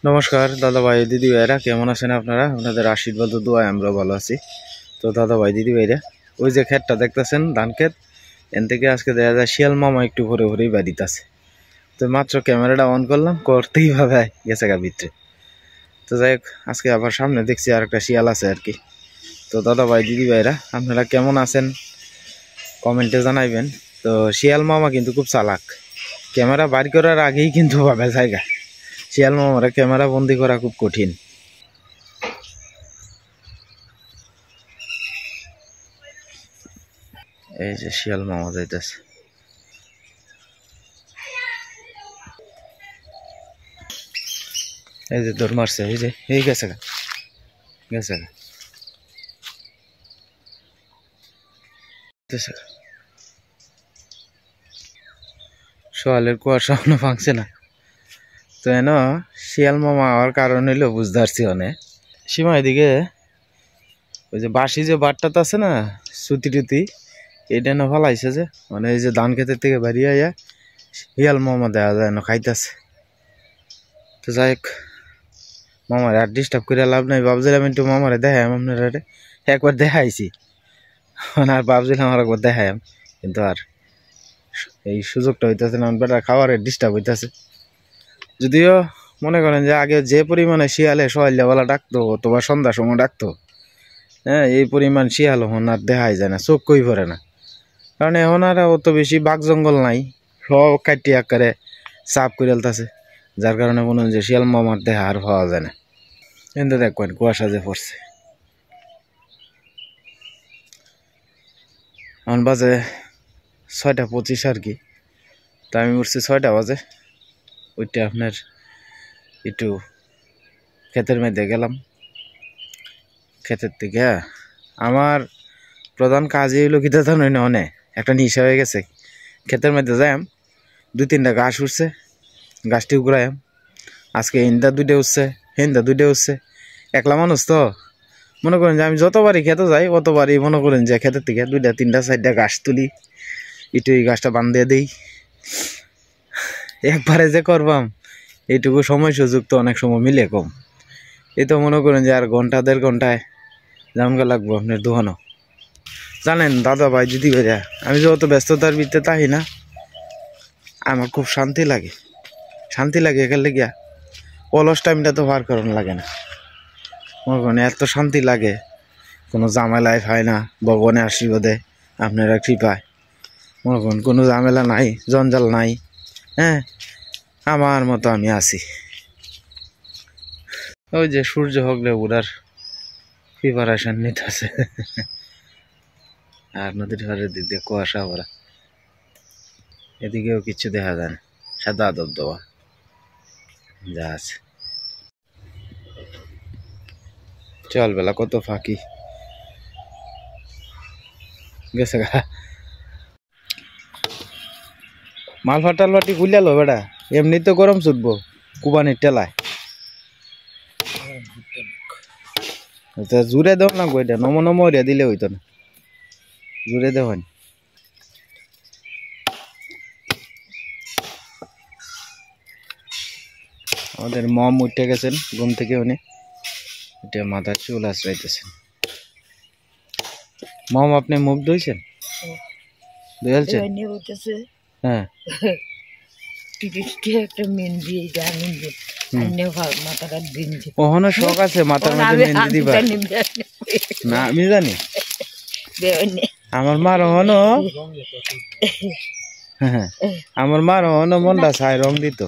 নমস্কার দাদা ভাই দিদি ভাইরা, কেমন আছেন আপনারা? আপনাদের আশীর্বাদ ও দোয়ায় আমরা ভালো আছি। তো দাদা ভাই দিদি ভাইরা, ওই যে ক্ষেতটা দেখতেছেন, ধান ক্ষেত, এন থেকে আজকে দেখা যায় শিয়াল মামা একটু ভরে ভরেই বাড়িতেছে। তো মাত্র ক্যামেরাটা অন করলাম, করতেই ভাবে গেছে গা ভিতরে। তো যাই হোক, আজকে আবার সামনে দেখছি আর একটা শিয়াল আছে আর কি। তো দাদা ভাই দিদি ভাইরা, আপনারা কেমন আছেন কমেন্টে জানাইবেন। তো শিয়াল মামা কিন্তু খুব চালাক, ক্যামেরা বাড়ি করার আগেই কিন্তু ভাবে জায়গা। শিয়াল মামারা ক্যামেরা বন্দি করা খুব কঠিন। এই যে শিয়াল মামা যাইতেছে, এই যে দৌড় মারছে, এই যে এই গেছে গা, গেছে গা, সোয়ালের কুয়াশা ভাঙছে না। তো এন শিয়াল মামা হওয়ার কারণ হইলো বুঝতে পারছি অনেক সীমা এদিকে ওই যে বাসি যে বাটটাতে আছে না, সুতি টুতি, এইটা না ফালাইছে যে, মানে এই যে ধান ক্ষেতের থেকে বেরিয়ে আয়া শিয়াল মামা দেখা যায় না খাইতেছে। তো যাই হোক, মামারে আর ডিস্টার্ব করে লাভ নাই, ভাবছিলাম একটু মামারে দেখাই আপনারা, একবার দেখাইছি, মানে আর ভাবছিলাম আর একবার দেখাই, কিন্তু আর এই সুযোগটা হইতেছে না, বেটা খাওয়ারে ডিস্টার্ব হইতেছে। যদিও মনে করেন যে আগে যে পরিমাণে শিয়ালে সকালবেলা ডাকতো অথবা সন্ধ্যার সময় ডাকতো, হ্যাঁ, এই পরিমাণ শিয়াল হন আর দেখাই যায় না, চোখ কই পড়ে না। কারণ এখন আর অত বেশি বাঘ জঙ্গল নাই, সব কাটি আকারে সাফ করে আলতাছে, যার কারণে মনে হয় যে শিয়াল মামার দেখা আর পাওয়া যায় না। কিন্তু দেখবেন কুয়াশা যে পড়ছে, এখন বাজে 6:25 আর কি। তা আমি উঠছি 6টা বাজে, ওইটা আপনার একটু ক্ষেতের মধ্যে গেলাম। ক্ষেতের থেকে আমার প্রধান কাজই হইলো কি দাদা নয় না, অনেক একটা নিশা হয়ে গেছে। ক্ষেতের মধ্যে যাইম, 2-3টা ঘাস উঠছে, গাছটি উগড়াইম। আজকে হিন্দা 2টা উঠছে, হিন্দা 2টা উঠছে। একলা মানুষ তো, মনে করেন যে আমি যতবারই খেতে যাই অতবারই মনে করেন যে ক্ষেতের থেকে 2টা 3টা 4টা ঘাস তুলি, একটু এই গাছটা বান্ধিয়ে দিই। একবারে যে করবাম এইটুকু সময় সুযোগ তো অনেক সময় মিলে কম। এই তো মনে করেন যে আর ঘন্টা 1.5 ঘন্টায় যেমন লাগবো আপনার দোকানও। জানেন দাদা ভাই দিদি ভাইরা, আমি যত ব্যস্ততার ভিতরে তাই না, আমার খুব শান্তি লাগে। শান্তি লাগে এখানে গিয়া অলস টাইমটা তো পার করানো লাগে না, মনে করেন এত শান্তি লাগে। কোনো ঝামেলায় হয় না, ভগবানের আশীর্বাদে আপনারা কৃপায় মনে করেন কোনো ঝামেলা নাই, জঞ্জাল নাই। হ্যাঁ, আমার মতো আমি আছি। ওই যে সূর্য হগলে উড়ার প্রিপারেশন নিতেছে, আর নদীর পাড়ের দিক দিয়ে কুয়াশা ভরা, এদিকেও কিছু দেখা যায় না, সাদা দবদবা যা আছে। চলবেলা কত ফাঁকি গেছে গা, মালফা টালফাটি খুলিয়ালো বেটা, এমনি তো গরম ছুটবো কুবানির টেলায়। জুড়ে দেও না গইটা, নম নম ওরিয়া দিলে হইতো না, জুড়ে দেওয়ান। আমাদের মম উঠে গেছেন ঘুম থেকে, উনি এটা মাথার চুল আশ্রাইতেছেন। মম আপনি মুখ ধুইছেন? ধুয়েলছেন? হ্যাঁ, ওখানে শখ আছে মাথার মধ্যে মেহেন্দি দিবা না? আমি জানি আমার মার ওখানো, হ্যাঁ আমার মার ওখানো মনটা চাই রং দিত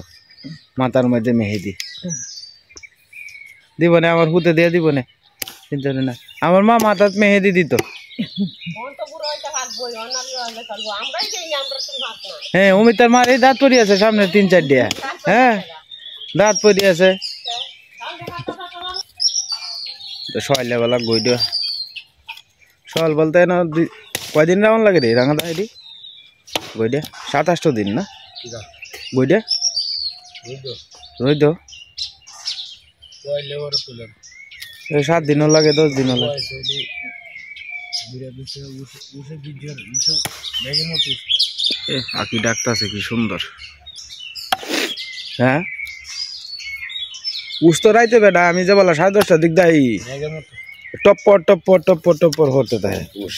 মাথার মধ্যে মেহেদি দিব না, আমার হুতে দিয়ে দিব না, চিন্তা না। আমার মা মাথার মেহেদি দিত। হ্যাঁ, অমিতার মার এই দাঁত পড়ি আছে সামনে 3-4টা, হ্যাঁ দাঁত পড়ি আছে। সকালবেলা গইড সকাল বলতে না, কয়দিন রাউন্ড লাগে রে রাঙা দাঁড়ি গইডা? 27 দিন না গইডা? রইদ 7 দিনও লাগে, 10 দিনও লাগে। আকি ডাকতেছে কি সুন্দর। হ্যাঁ, উস তো রাইতে বেটা আমি যে বলা 10:30টার দিক দাই টপ্পর টপ্পর টপ্পর টপ্পর করতে থাকে উস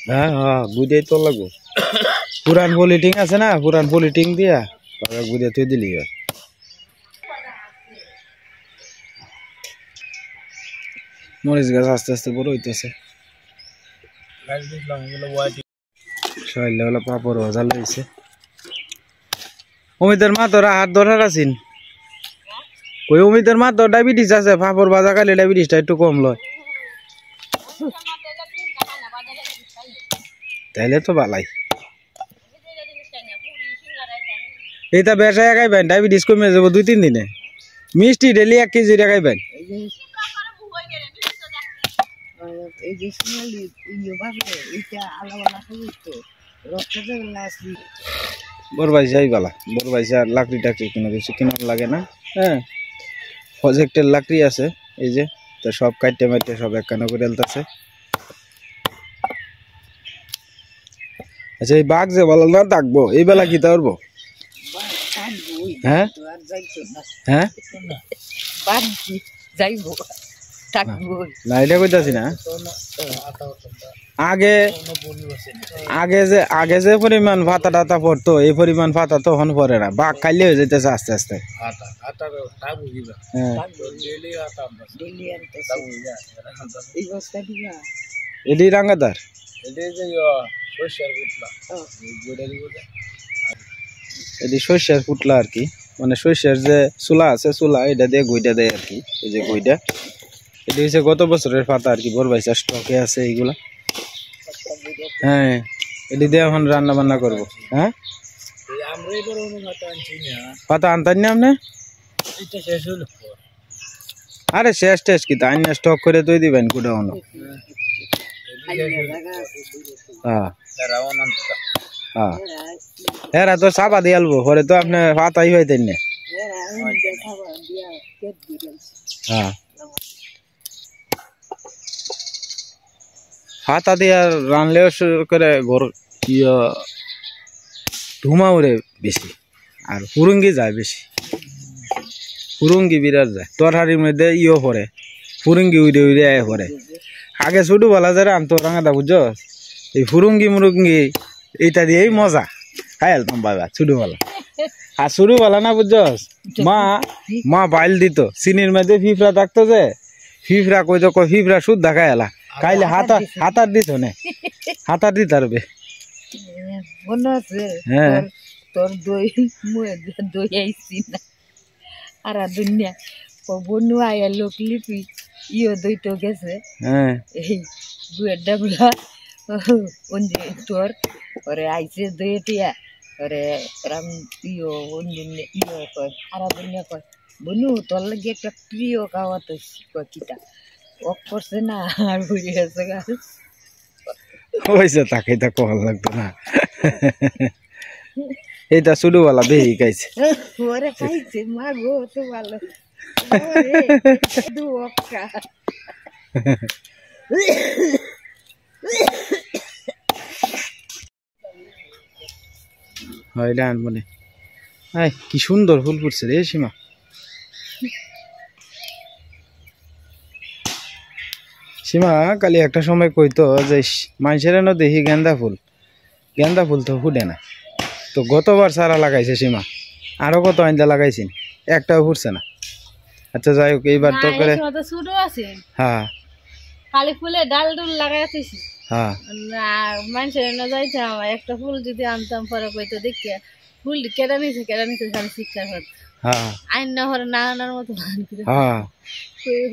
হ্যাঁ হ্যাঁ বুঝেই তো লাগবো পুরান পলিটিং আছে না পুরান পলিটিং দিয়া বুঝে তুই দিলি মরিচ গাছ আস্তে আস্তে বড় হইতেছে পাপড় ভাজা লইছে অমিতের মা তোরা হাত ধরার আছিন ওই অমিতের মা তোর ডায়াবেটিস আছে পাপড় ভাজা খাইলে ডায়াবেটিসটা একটু কম লয় তাইলে তো ভালাই এইটা বেসায় খাইবেন ডায়াবেটিস কমে যাবো 2-3 দিনে মিষ্টি ডেলি 1 কেজি খাইবেন বড় যাই বালা বড় আর লাকড়ি টাকড়ি কোনো কিছু কেনার লাগে না হ্যাঁ প্রজেক্টের লাকড়ি আছে এই যে তো সব কাটতে মাইটে সব একখানা করে এলতাছে আচ্ছা এই বাঘ যে বলা না ডাকবো এই বেলা কি তারবো হ্যাঁ হ্যাঁ না এটা কইতাছি না আগে যে পরিমাণ ভাতা টাতা পড়তো এই পরিমাণ ভাতা তখন পড়ে না বাঘ খাইলে হয়ে যেতেছে আস্তে আস্তে এটি রাঙ্গাদার এটি সর্ষের পুটলা আর কি মানে সর্ষের যে চুলা আছে চুলা এটা দিয়ে গইটা দেয় আর কি এই যে গইটা এটা হচ্ছে গত বছরের পাতা আর কি বড় ভাইসা স্টকে আছে এইগুলা হ্যাঁ এটি দিয়ে এখন রান্না বান্না করবো হ্যাঁ পাতা আনতেন না আপনি আরে শেষ টেস কি তাই না স্টক করে তুই দিবেন কুটা হলো হ্যাঁ হ্যাঁ হ্যাঁ তো চাপা দিয়ে আলবো পরে তো আপনি পাতাই হইতেন না হ্যাঁ হাতা দিয়ে রানলেও করে ঘর ধুমা উড়ে বেশি আর ফুরুঙ্গি যায় বেশি ফুরুঙ্গি বিরাট যায় তরহারির মধ্যে ইও পড়ে ফুরুঙ্গি উড়ে উড়ে আয় পড়ে আগে ছোটো বলা যায় আম তো রাঙাটা বুঝছো এই ফুরুঙ্গি মুরুঙ্গি এইটা দিয়েই মজা খাই আলতাম বাবা ছোটোবেলা আর ছোটোবেলা না বুঝছো মা বাইল দিত চিনির মধ্যে ফিফরা থাকতো যে ফিফরা কই তো কই ফিফরা শুদ্ধা খাই এলা খাইলে হাতার দিত না হাতার দিত আরবে মনে আছে হ্যাঁ তোর দই দই আইছি না আর দুনিয়া বনু আয়া লোক লিপি ইও দই তো গেছে হ্যাঁ এই গুয়ের ডাবলা তোর ওরে আইছে দই টিয়া ওরে রাম ইও অন্দিন ইও কয় আর দুনিয়া কয় বনু তোর লাগে একটা প্রিয় খাওয়া তো কিটা ওক করছে না আর বুঝে গেছে গাছ হয়েছে তাকে তা কল লাগতো না এইটা ছোটবেলা বেশি খাইছে ওরে খাইছে মা গো তো ভালো হয় ডান মানে কি সুন্দর ফুল ফুটছে রে সীমা সীমা কালি একটা সময় কইতো যে মানুষের এনে দেখি গেন্দা ফুল তো ফুটে না তো গতবার সারা লাগাইছে সীমা আরো কত আইন্দা লাগাইছেন একটাও ফুটছে না আচ্ছা যাই হোক এইবার তো করে ছোট আছে হ্যাঁ খালি ফুলে ডাল ডুল লাগাইতেছি হ্যাঁ মানুষের এনে যাইতাম একটা ফুল যদি আনতাম পরে কইতো দেখি ফুল কেটে নিছে খালি শিক্ষার হতো হ্যাঁ আইন না হরে না আনার মতো হ্যাঁ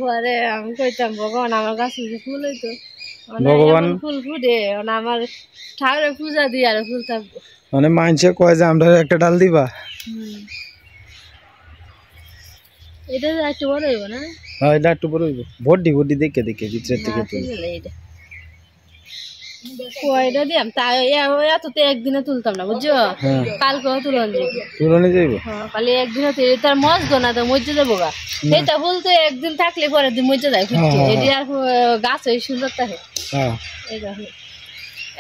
পরে আমি কইতাম ভগবান আমার গাছ ফুল হইতো ভগবান ফুল ফুটে আমার ঠাকুরের পূজা দিয়ে আর ফুল থাকবো মানে মানুষে কয় যে আমরা একটা ডাল দিবা এটা একটু বড় হইব না হ্যাঁ এটা একটু বড় হইব বড্ডি দেখে ভিতরের থেকে কয়টা দিয়াম তাই এত তো একদিনে তুলতাম না বুঝছো কালকেও তুলনি যাইব কালি একদিনে তার মজতো না তো মজে যাবো গা এটা ফুল তো একদিন থাকলে পরে দিন মজে যায় এটি আর গাছ ওই সুন্দর থাকে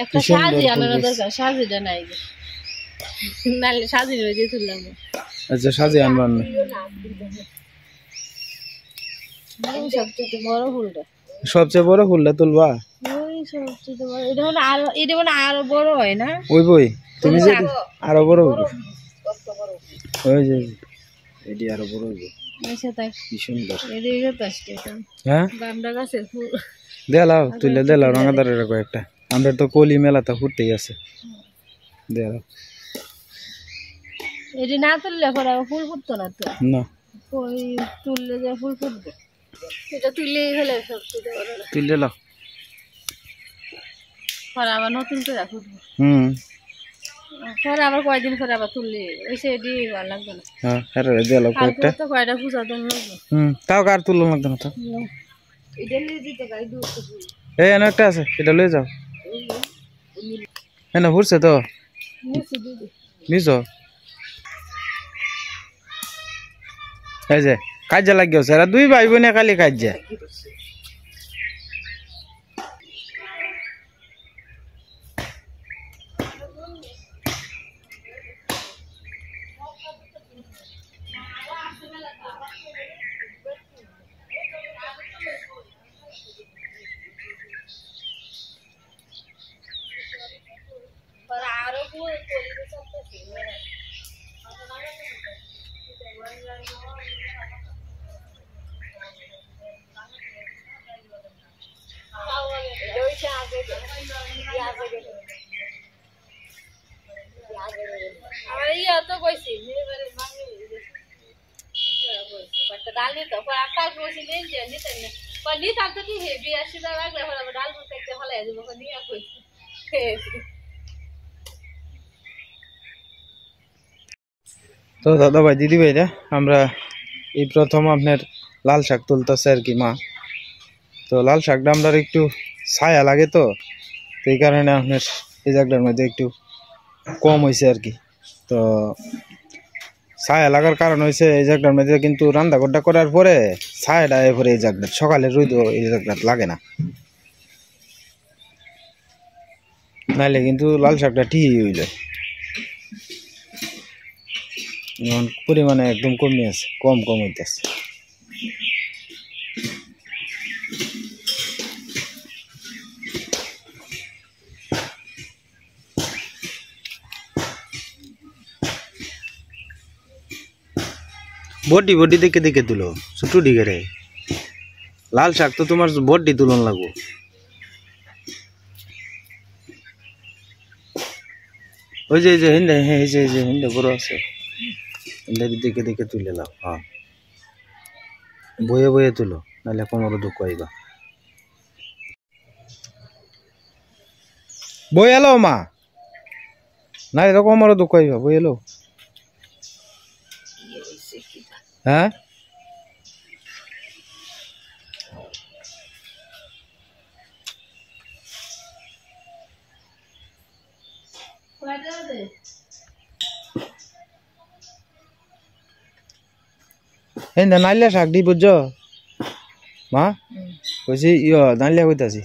একটা সাজি আনানো দরকার সাজিটা নাই নাহলে সাজির হয়ে তুললাম আচ্ছা সাজিয়ে আনবার না সবচেয়ে বড় ফুলটা সবচেয়ে বড় ফুলটা তুলবা ওই সবচেয়ে বড় এটা মানে আরো বড় হয় না ওই বই তুমি যে আরো বড় হইব ওই যে এটি আরো বড় হইব আচ্ছা তাই কি সুন্দর এদিকে তো আসছে হ্যাঁ গামডা গাছের ফুল দেলাও তুইলে দেলাও রঙাদারের কয়েকটা আমরা তো কলি মেলা তো ফুটতেই আছে দেলাও এটি না তুললে পরে আবার ফুল ফুটতো না তো না ওই তুললে যে ফুল ফুটবে এটা তুললেই হলে সবচেয়ে বড় তুইলে লাও পরে আবার নতুন করে ফুটবে পরে আবার কয়েকদিন পরে আবার তুললে এসে এটি ভালো লাগবে না হ্যাঁ আরে দেলাও কয়েকটা তো কয়টা পূজা তো লাগবে তাও কার তুলন লাগবে না তো এটা নিয়ে দিতে গাই দুধ এই এনে একটা আছে এটা লয়ে যাও এনে ফুটছে তো নিছো এই যে কাজে লাগিয়েছে এরা দুই ভাই বোনে খালি কাজে তো দাদা ভাই দিদি ভাইরা আমরা এই প্রথম আপনার লাল শাক তুলতেছে আর কি মা তো লাল শাকটা আমরা একটু ছায়া লাগে তো এই কারণে আপনার এই জায়গাটার মধ্যে একটু কম হয়েছে আর কি তো ছায়া লাগার কারণ হয়েছে এই জায়গাটার মধ্যে কিন্তু রান্না গোড্ডা করার পরে ছায়াটা এরপরে এই জায়গাটা সকালে রোদ এই জায়গাটা লাগে না নাইলে কিন্তু লাল শাকটা ঠিকই হয়ে যায় পরিমাণে একদম কমে আছে কম হইতেছে বডি বডি দেখে দেখে তুলো ছোট দিকে রে লাল শাক তো তোমার বডি তুলন লাগবো ওই যে হিন্দে এই যে হিন্দে বড় আছে হিন্দে দেখে দেখে তুলে লাও হ্যাঁ বয়ে বয়ে তুলো নাহলে কোমর দুঃখ হইবা বই এলো মা না তো কোমর দুঃখ হইবা বই এলো হ্যাঁ এই নাইলে শাক দি বুঝছো মা কইছি নাইলে কইতাছি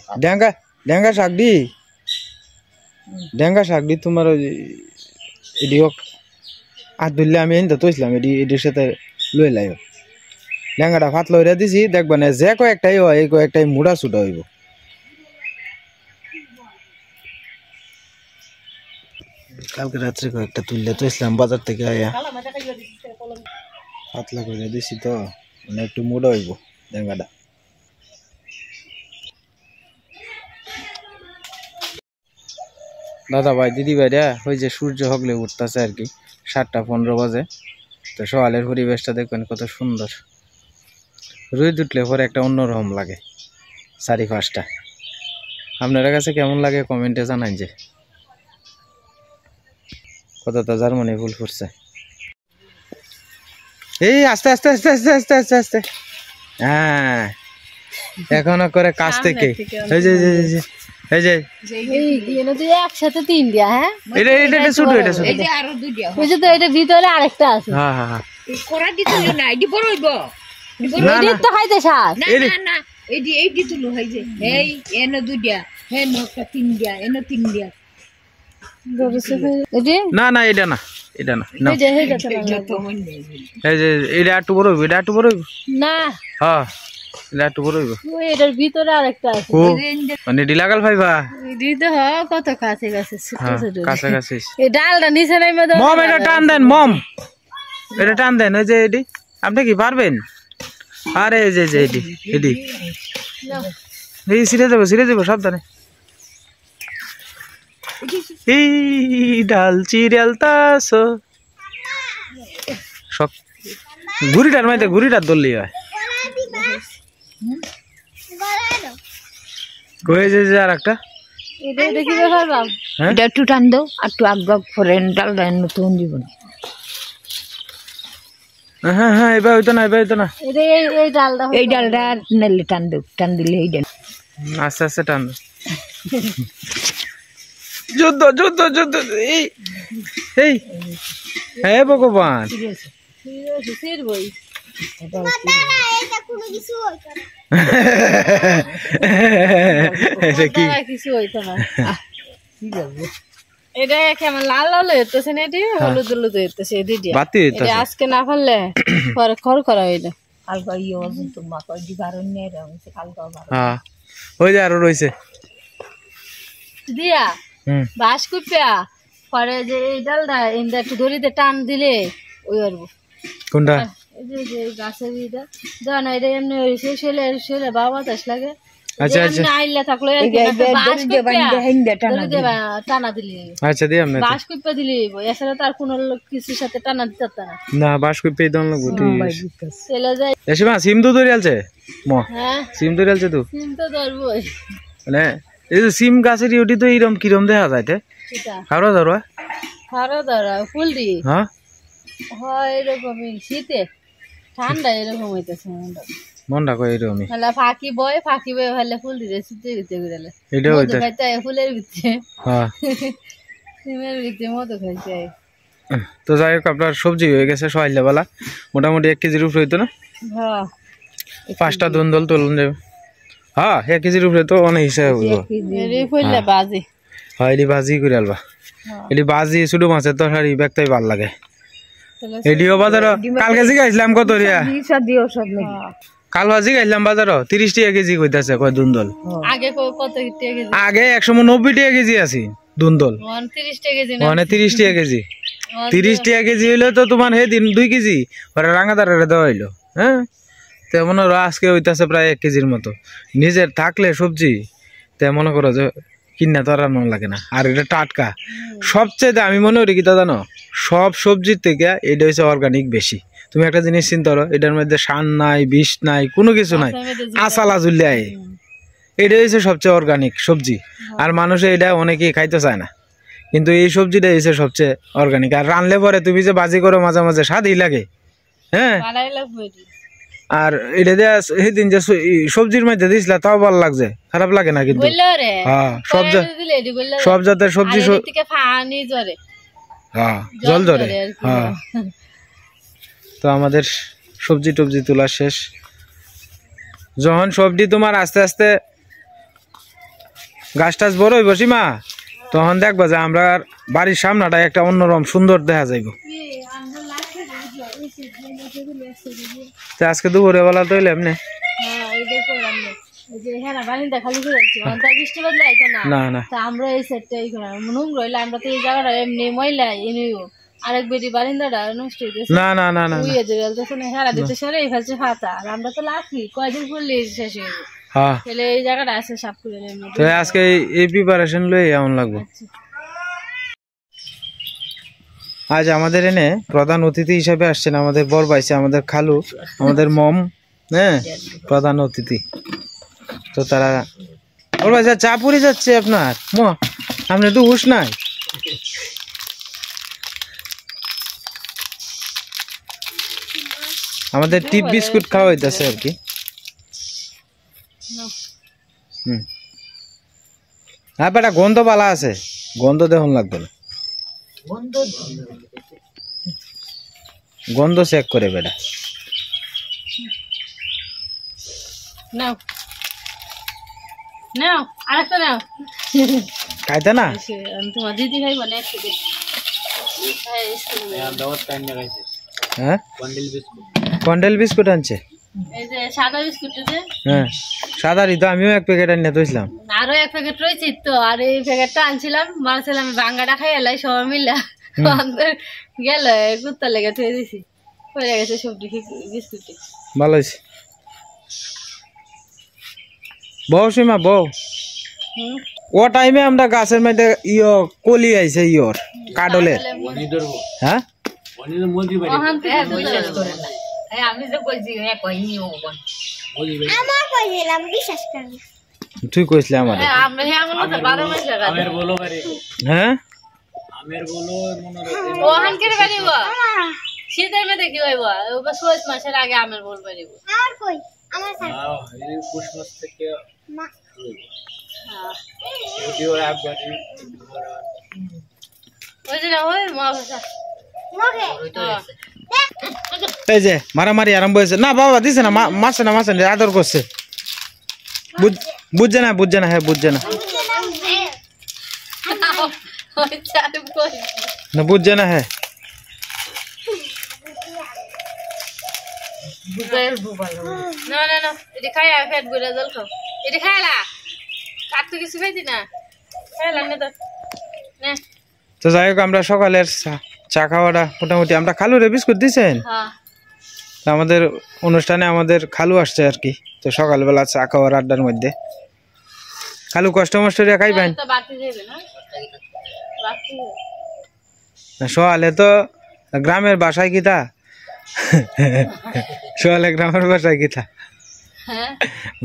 ডেঙ্গা শাক দি তোমার এডি হোক আর ধরলে আমি এনে তৈছিলাম এডির সাথে লই লাইও ডেঙ্গাটা ফাত লইরা দিছি দেখবা না যে কয়েকটাই হয় এই কয়েকটাই মুড়া ছুটা হইব কালকে রাত্রে কয়েকটা তুললে তৈছিলাম বাজার থেকে আয়া পাতলা করে দিছি তো মানে একটু মুড়া হইব ডেঙ্গাটা দাদা ভাই দিদি ভাইরা ওই যে সূর্য হগলে উঠতেছে আর কি 7:15 বাজে তো সকালের পরিবেশটা দেখবেন কত সুন্দর রোদ উঠলে পরে একটা অন্যরকম লাগে 4:05টা আপনার কাছে কেমন লাগে কমেন্টে জানান যে কতটা জার্মানি ফুল ফুটছে এই আস্তে আস্তে আস্তে আস্তে আস্তে আস্তে আস্তে হ্যাঁ এখনো করে কাছ থেকে এই যে এই যে একসাথে 3 দিয়া হ্যাঁ এটা ছোট এটা ছোট এই যে আরো 2 দিয়া ওই যে তো এটা ভিতরে আরেকটা আছে হ্যাঁ হ্যাঁ হ্যাঁ কোরা দিতে না এডি বড় হইব এডি তো খাইতে শাক না না এডি তুলো হই যে এই এনো 2 দিয়া হে নো 3 দিয়া এনো 3 দিয়া না না এটা না এটা না না এই যে এটা একটু বড় হইব এটা একটু বড় হইব না হ্যাঁ এটা একটু বড় হইব ওই এটার ভিতরে আরেকটা আছে মানে ডিলাগাল ফাইবা দিতে হয় কত কাছে কাছে কাছে কাছে এই ডালটা নিচে নাইমা দাও মম এটা টান দেন মম এটা টান দেন ওই যে এডি আপনি কি পারবেন আরে এই যে এডি এডি এই সিরে দেব সাবধানে এই ডাল চিরালতাছ সব গুড়িটার মাইতে গুড়িটার দললি হয় কই যে আর একটা এটা কি ব্যাপার বাপ এটা একটু টান দাও আর একটু আগ ফরেন ডালটা নতুন জীবন হ্যাঁ হ্যাঁ এবার হইতো না এই ডালটা নালে টান দাও টান দিলে এই ডাল আস্তে আস্তে টান যুদ্ধ যুদ্ধ যুদ্ধ এই এই হে ভগবান এটা কেমন লাল লাল হইতেছে না এটি হলুদ হলুদ হইতেছে এটা আজকে না পারলে পরে খড় করা হইলো কালকা ইয়ে তোমার কয়টি কারণ নেই কালকা ওই যে আরো রয়েছে দিয়া বাস কুপিয়া পরে যে এই ডালটা ইন্দা একটু দড়িতে টান দিলে ওই আরবো কোনটা এই যে গাছের ইটা দাও না এটা এমনি হইছে শৈলে বাবা তাস লাগে আচ্ছা আচ্ছা আইলে থাকলো বাস কুপিয়া টানা দিলি আচ্ছা দি আমনে বাস কুপিয়া দিলি এছাড়া তার কোনো কিছুর সাথে টানা দিতে না না বাস কুপিয়া দন লাগবো চলে যায় এসিমা সিম তো ধরিয়ালছে মো হ্যাঁ সিম ধরিয়ালছে তো সিম তো ধরবই মানে এই যে সিম গাছের ইউটি তো এরকম কিরম দেখা যায় খাওয়া ধরা ফুল দি হ্যাঁ হয় এরকমই শীতে ঠান্ডা এরকম হইতেছে মনটা কই এরকমই হলা ফাঁকি বয় হলে ফুল দিতে শীতে দিতে গেলে এটা হইতে খাইতে ফুলের ভিতরে হ্যাঁ সিমের ভিতরে মতো খাইতে তো যাই হোক আপনার সবজি হয়ে গেছে সকালে বেলা মোটামুটি 1 কেজির উপরে হইতো না হ্যাঁ 5টা দল তুলুন যাবে হ্যাঁ 1 কেজির উপরে তো অনেক হিসাব হইব এরি ফুললে বাজি হয় এডি বাজি করে আলবা এডি বাজি ছোট মাছের তরকারি দেখতেই ভালো লাগে এডিও বাজার কালকে জিগাইছিলাম কত রিয়া কাল বাজি গাইলাম বাজার 30 টাকা কেজি কইতাছে কয় দুন্দল আগে কত কেজি আগে 190 টাকা কেজি আছে দুন্দল 30 টাকা কেজি না মানে 30 টাকা কেজি 30 টাকা কেজি হইলো তো তোমার হে দিন 2 কেজি পরে রাঙাদারে দেওয়া হইলো হ্যাঁ তেমন আজকে হইতাছে প্রায় 1 কেজির মতো নিজের থাকলে সবজি তেমন করো যে কিনা তো আর লাগে না আর এটা টাটকা সবচেয়ে আমি মনে করি কি তা জানো সব সবজির থেকে এটা হচ্ছে অর্গানিক বেশি তুমি একটা জিনিস চিন্তা করো এটার মধ্যে সার নাই বিষ নাই কোনো কিছু নাই আসালা জুলিয়ায় এটা হচ্ছে সবচেয়ে অর্গানিক সবজি আর মানুষে এটা অনেকেই খাইতে চায় না কিন্তু এই সবজিটা হচ্ছে সবচেয়ে অর্গানিক আর রানলে পরে তুমি যে বাজি করো মাঝে মাঝে স্বাদই লাগে হ্যাঁ আর এটা দিয়ে সেদিন যে সবজির মধ্যে দিয়েছিল তাও ভালো লাগছে খারাপ লাগে না কিন্তু হ্যাঁ সব জাতের সবজি হ্যাঁ জল ধরে হ্যাঁ তো আমাদের সবজি টবজি তোলা শেষ যখন সবজি তোমার আস্তে আস্তে গাছ টাছ বড় হইব সীমা তখন দেখবা যে আমরা বাড়ির সামনাটা একটা অন্যরকম সুন্দর দেখা যাইব আজকে দুপুরে বেলা তো এলে এমনি না না আমরা এই সেটটা রইলে আমরা তো এই জায়গাটা এমনি ময়লা এনেও আরেক বেটি বারিন্দাটা নষ্ট হইতেছে না না না না হেরা দিতে সরে এই ফেলছে ফাতা আর আমরা তো লাখি কয়দিন করলে শেষ হয়ে যাবে হ্যাঁ তাহলে এই জায়গাটা আছে সাফ করে তো আজকে এই প্রিপারেশন লই এমন লাগবে আজ আমাদের এনে প্রধান অতিথি হিসেবে আসছেন আমাদের বড় ভাইসে আমাদের খালু আমাদের মম হ্যাঁ প্রধান অতিথি তো তারা বড় ভাই চা পুরি যাচ্ছে আপনার আপনি তো হুশ নাই আমাদের টিপ বিস্কুট খাওয়া হইতাছে আর কি হ্যাঁ বেটা গন্ধ পালা আছে গন্ধ দেখুন লাগবে না গন্ধ চেক করে বেটা নাও নাও আরেকটা নাও খাইতে না তোমার দিদি খাইব না একটু হ্যাঁ কন্ডেল বিস্কুট আনছে এই যে সাদা বিস্কুট যে হ্যাঁ সাদারই তো আমিও এক প্যাকেট আনিয়ে তুইছিলাম আরো এক প্যাকেট রয়েছে তো আর এই প্যাকেটটা আনছিলাম মারছিলাম ভাঙ্গাটা খাই এলাই সবাই মিলে গেল কুত্তা লেগে থুয়ে দিছি পড়ে গেছে সবজি বিস্কুটে ভালো হয়েছে বউ সীমা বউ ও টাইমে আমরা গাছের মধ্যে কলি আইছে কাডলের হ্যাঁ আমি যে কইছি কইনি তুই কইছিলি আমার হ্যাঁ শীতের মধ্যে কি হইব চৈত মাসের আগে আমের বল পারিব এই যে মারামারি আরম্ভ হয়েছে না বাবা দিছে না মারছে না আদর করছে বুঝছে না হ্যাঁ বুঝছে না বুঝছে না হ্যাঁ না এটি খাই ফেট বলে জল খাও এটি খাইলা কাট তো কিছু খাইছি না খাইলাম না তো যাই হোক আমরা সকালের চা খাওয়াটা মোটামুটি আমরা খালুরে বিস্কুট দিছেন আমাদের অনুষ্ঠানে আমাদের খালু আসছে আর কি তো সকালবেলা চা খাওয়ার আড্ডার মধ্যে খালু কষ্ট মস্টরিয়া খাইবেন সোয়ালে তো গ্রামের বাসায় কিতা সোয়ালে গ্রামের বাসায় কিতা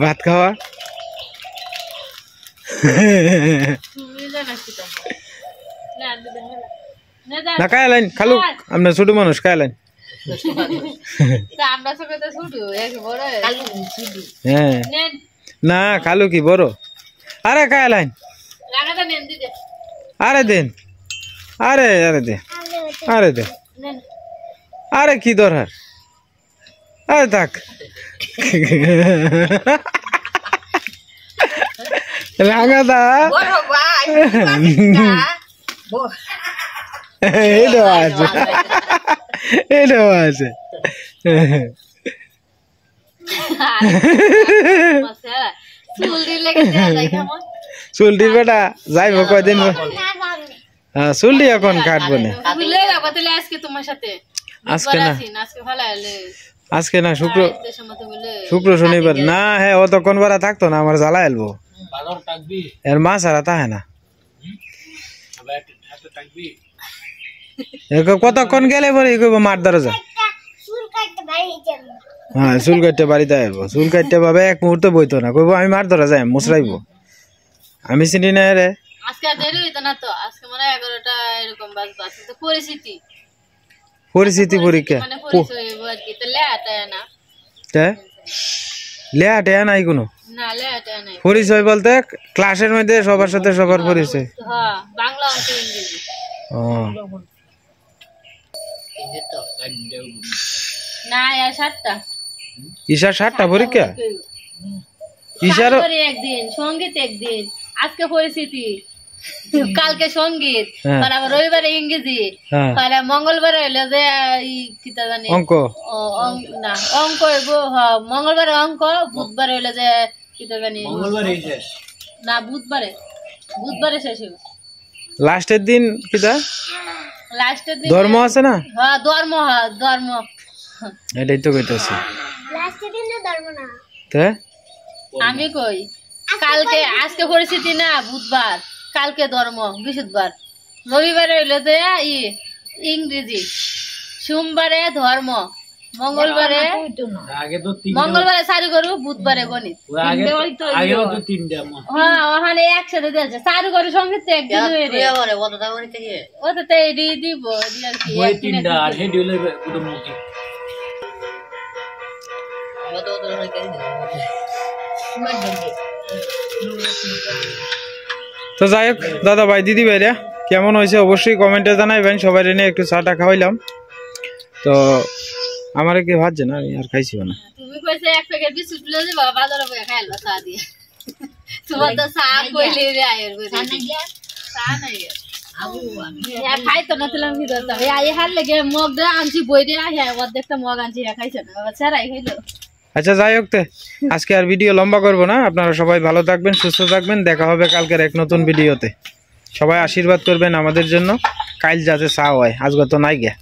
ভাত খাওয়া না খাইলেন খালু আপনার ছোট মানুষ খাইলেন হ্যাঁ না খালু কি বড় আরে খাইলেন আরে দেন আরে দে আরে কি দরকার আরে থাক রাঙাদা এটাও আছে চুলটি বেটা যাইব কয়দিন হ্যাঁ চুলটি এখন কাটবো না আজকে না শুক্র শনিবার না হ্যাঁ অতক্ষণ বেড়া থাকতো না আমার জ্বালা এলবো এর মা ছাড়া তাহে না কতক্ষণ গেলে পরে কইব মার দরজা হ্যাঁ চুল কাটতে বাড়িতে আসবো চুল কাটতে পাবে এক মুহূর্তে বইতো না কইব আমি মার ধরা যাই মুসরাইব আমি চিনি না রে পরিস্থিতি পরীক্ষা লেয়াটে নাই কোনো পরিচয় বলতে ক্লাসের মধ্যে সবার সাথে সবার পরিচয় ঈশার 7টা পরীক্ষা ঈশার একদিন সঙ্গীত একদিন আজকে পরিস্থিতি কালকে সঙ্গীত আবার রবিবারে ইংরেজি মঙ্গলবারে হইলো যে কিতা জানি অঙ্ক না অঙ্ক মঙ্গলবারে অঙ্ক বুধবারে হইলো যে কিতা জানি না বুধবারে শেষ হইব লাস্টের দিন কিতা লাস্টের দিন ধর্ম আছে না হ্যাঁ ধর্ম এটাই তো কইতাছি লাস্টের দিন ধর্ম না তে আমি কই কালকে আজকে পরিস্থিতি না বুধবার কালকে ধর্ম বৃহস্পতিবার রবিবারে হইলো যে ইংরেজি সোমবারে ধর্ম মঙ্গলবারে চারু করু বুধবারে গণিত হ্যাঁ ওখানে একসাথে দিয়েছে চারু করু সঙ্গীত একদিন ওটাতে দিব তো যাই হোক দাদা ভাই দিদি ভাইরা কেমন হয়েছে অবশ্যই কমেন্টে জানাইবেন সবাই নিয়ে একটু চাটা খাওয়াইলাম তো আমার কি ভাবছে না আমি আর খাইছি না তুমি কইছে এক প্যাকেট বিস্কুট লয়ে যাবা বাজারে বসে খাইলা চা দিয়ে তোমার তো চা কইলে রে আয়ের বলে খাই তো না দিলাম কি করতাম এই হার লেগে মগ দে আনছি বই দিয়ে অর্ধেকটা মগ আনছি খাইছে না ছাড়াই খাইলো। আচ্ছা যাই হোক, আজকে আর ভিডিও লম্বা করবো না। আপনারা সবাই ভালো থাকবেন, সুস্থ থাকবেন। দেখা হবে কালকের এক নতুন ভিডিওতে। সবাই আশীর্বাদ করবেন আমাদের জন্য, কাল যাতে চা হয়, আজকে তো নাই গে।